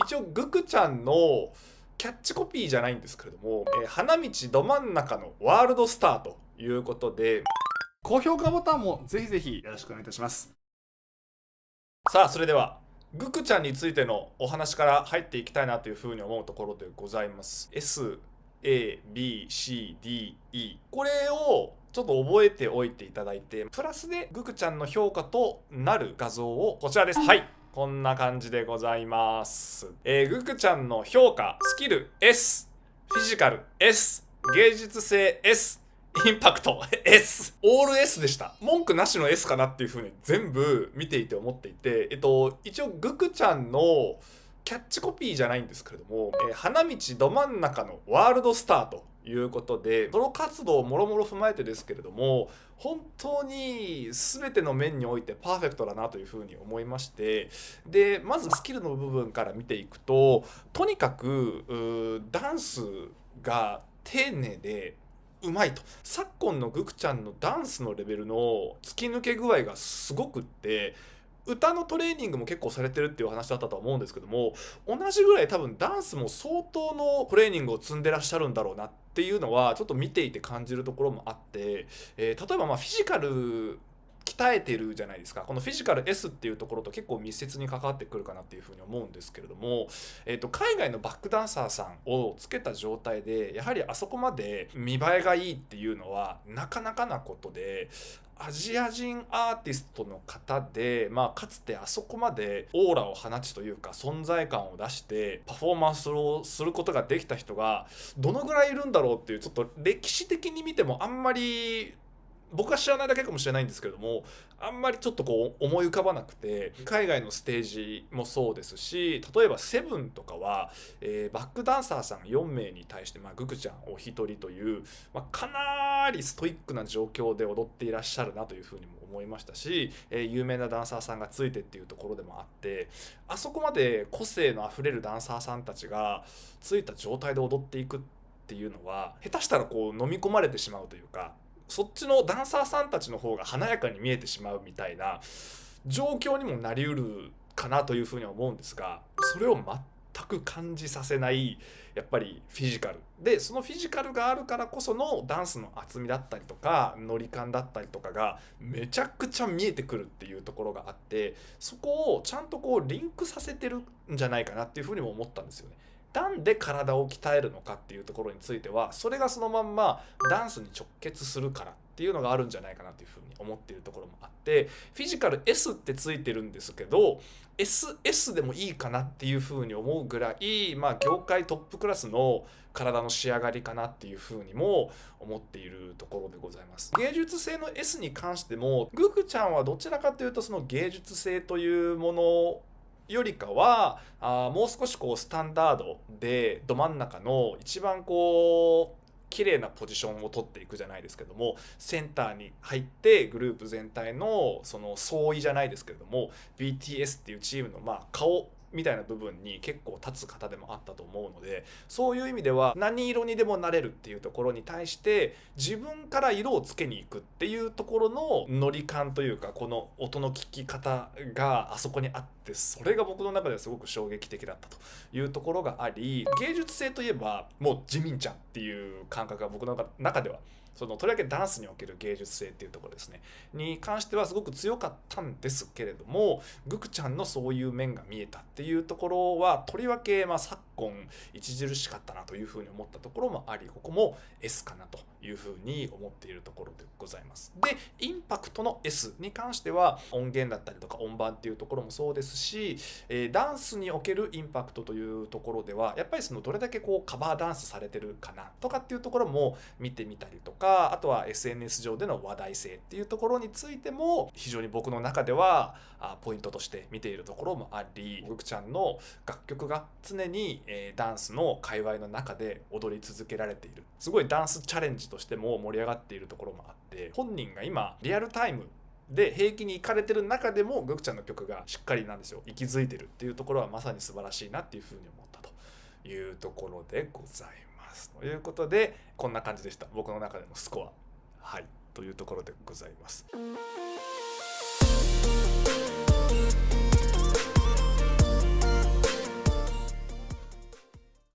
一応グクちゃんのキャッチコピーじゃないんですけれども、花道ど真ん中のワールドスターということで、高評価ボタンもぜひぜひよろしくお願いいたします。さあそれではグクちゃんについてのお話から入っていきたいなというふうに思うところでございます。SABCDE これをちょっと覚えておいていただいて、プラスでグクちゃんの評価となる画像をこちらです。はい、こんな感じでございます。グクちゃんの評価、スキル S、フィジカル S、芸術性 S、インパクト S、オール S でした。文句なしの S かなっていう風に全部見ていて思っていて、一応グクちゃんのキャッチコピーじゃないんですけれども、花道ど真ん中のワールドスターということで、ソロ活動をもろもろ踏まえてですけれども、本当に全ての面においてパーフェクトだなというふうに思いまして、でまずスキルの部分から見ていくと、とにかくダンスが丁寧でうまいと。昨今のグクちゃんのダンスのレベルの突き抜け具合がすごくって、歌のトレーニングも結構されてるっていう話だったとは思うんですけども、同じぐらい多分ダンスも相当のトレーニングを積んでらっしゃるんだろうなっていうのはちょっと見ていて感じるところもあって、例えばフィジカル鍛えてるじゃないですか。このフィジカル S っていうところと結構密接に関わってくるかなっていうふうに思うんですけれども、海外のバックダンサーさんをつけた状態でやはりあそこまで見栄えがいいっていうのはなかなかなことで、アジア人アーティストの方で、かつてあそこまでオーラを放ちというか存在感を出してパフォーマンスをすることができた人がどのぐらいいるんだろうっていう、ちょっと歴史的に見てもあんまり僕は知らないだけかもしれないんですけれども、あんまりちょっとこう思い浮かばなくて、海外のステージもそうですし、例えばセブンとかは、バックダンサーさん4名に対して、グクちゃんお一人という、かなりストイックな状況で踊っていらっしゃるなというふうにも思いましたし、有名なダンサーさんがついてっていうところでもあって、あそこまで個性のあふれるダンサーさんたちがついた状態で踊っていくっていうのは、下手したらこう飲み込まれてしまうというか、そっちのダンサーさんたちの方が華やかに見えてしまうみたいな状況にもなりうるかなというふうには思うんですが、それを全く感じさせないやっぱりフィジカルで、そのフィジカルがあるからこそのダンスの厚みだったりとかノリ感だったりとかがめちゃくちゃ見えてくるっていうところがあって、そこをちゃんとこうリンクさせてるんじゃないかなっていうふうにも思ったんですよね。なんで体を鍛えるのかっていうところについては、それがそのまんまダンスに直結するからっていうのがあるんじゃないかなというふうに思っているところもあって、フィジカル S ってついてるんですけど SS でもいいかなっていうふうに思うぐらい、業界トップクラスの体の仕上がりかなっていうふうにも思っているところでございます。芸術性の S に関してもグクちゃんはどちらかというとその芸術性というものよりかはもう少しこうスタンダードでど真ん中の一番こう綺麗なポジションを取っていくじゃないですけども、センターに入ってグループ全体のその総意じゃないですけれども BTS っていうチームの顔みたいな部分に結構立つ方でもあったと思うので、そういう意味では何色にでもなれるっていうところに対して自分から色をつけに行くっていうところのノリ感というか、この音の聞き方があそこにあって、それが僕の中ではすごく衝撃的だったというところがあり、芸術性といえばもうジミンちゃんっていう感覚が僕の中では、そのとりわけダンスにおける芸術性っていうところですねに関してはすごく強かったんですけれども、グクちゃんのそういう面が見えたっていうところはとりわけ昨今著しかったなというふうに思ったところもあり、ここも S かなというふうに思っているところでございます。でインパクトの S に関しては音源だったりとか音盤っていうところもそうですし、ダンスにおけるインパクトというところではやっぱりそのどれだけこうカバーダンスされてるかなとかっていうところも見てみたりとか、あとは SNS 上での話題性っていうところについても非常に僕の中ではポイントとして見ているところもあり、グクちゃんの楽曲が常にダンスの界隈の中で踊り続けられている、すごいダンスチャレンジとしても盛り上がっているところもあって、本人が今リアルタイムで平気に行かれてる中でもグクちゃんの曲がしっかりなんですよ息づいてるっていうところはまさに素晴らしいなっていうふうに思ったというところでございます。ということでこんな感じでした、僕の中でのスコア。はい、というところでございます。